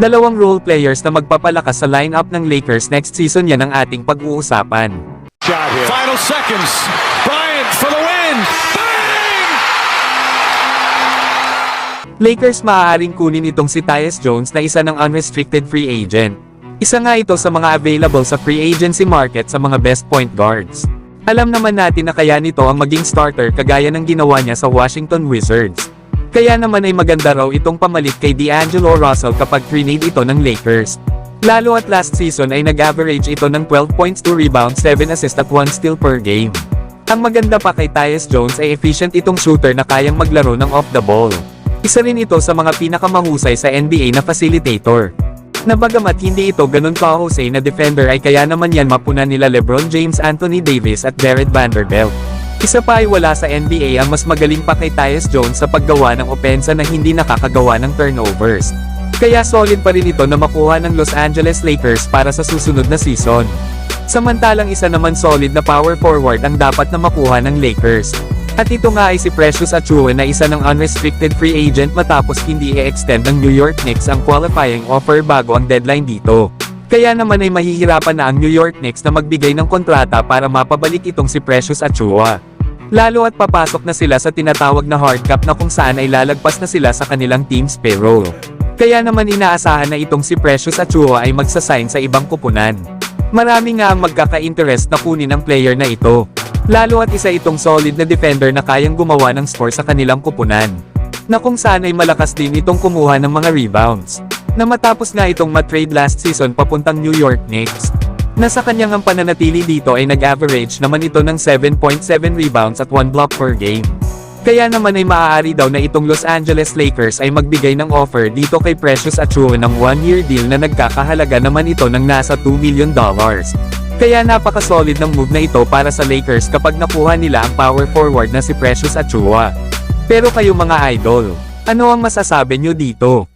Dalawang role players na magpapalakas sa lineup ng Lakers next season, yan ang ating pag-uusapan. Final seconds. Bryant for the win. Bang! Lakers maaaring kunin itong si Tyus Jones na isa ng unrestricted free agent. Isa nga ito sa mga available sa free agency market sa mga best point guards. Alam naman natin na kaya nito ang maging starter kagaya ng ginawa niya sa Washington Wizards. Kaya naman ay maganda raw itong pamalit kay D'Angelo Russell kapag trade ito ng Lakers. Lalo at last season ay nag-average ito ng 12 points, 2 rebounds, 7 assists at 1 steal per game. Ang maganda pa kay Tyus Jones ay efficient itong shooter na kayang maglaro ng off the ball. Isa rin ito sa mga pinakamahusay sa NBA na facilitator. Na bagamat hindi ito ganun kahusay na defender ay kaya naman yan mapunan nila LeBron James, Anthony Davis at Jared Vanderbilt. Isa pa ay wala sa NBA ang mas magaling pa kay Tyus Jones sa paggawa ng opensa na hindi nakakagawa ng turnovers. Kaya solid pa rin ito na makuha ng Los Angeles Lakers para sa susunod na season. Samantalang isa naman solid na power forward ang dapat na makuha ng Lakers. At ito nga ay si Precious Achiuwa na isa ng unrestricted free agent matapos hindi i-extend ng New York Knicks ang qualifying offer bago ang deadline dito. Kaya naman ay mahihirapan na ang New York Knicks na magbigay ng kontrata para mapabalik itong si Precious Achiuwa. Lalo at papasok na sila sa tinatawag na hard cap na kung saan ay lalagpas na sila sa kanilang team's payroll. Kaya naman inaasahan na itong si Precious Achiuwa ay magsasign sa ibang kupunan. Marami nga ang magkaka-interest na kunin ang player na ito. Lalo at isa itong solid na defender na kayang gumawa ng score sa kanilang kupunan. Na kung saan ay malakas din itong kumuha ng mga rebounds. Na matapos nga itong matrade last season papuntang New York Knicks. Na sa kanyang ang pananatili dito ay nag-average naman ito ng 7.7 rebounds at 1 block per game. Kaya naman ay maaari daw na itong Los Angeles Lakers ay magbigay ng offer dito kay Precious Achiuwa ng 1-year deal na nagkakahalaga naman ito ng nasa $2 million. Kaya napaka-solid ng move na ito para sa Lakers kapag nakuha nila ang power forward na si Precious Achiuwa. Pero kayo mga idol, ano ang masasabi nyo dito?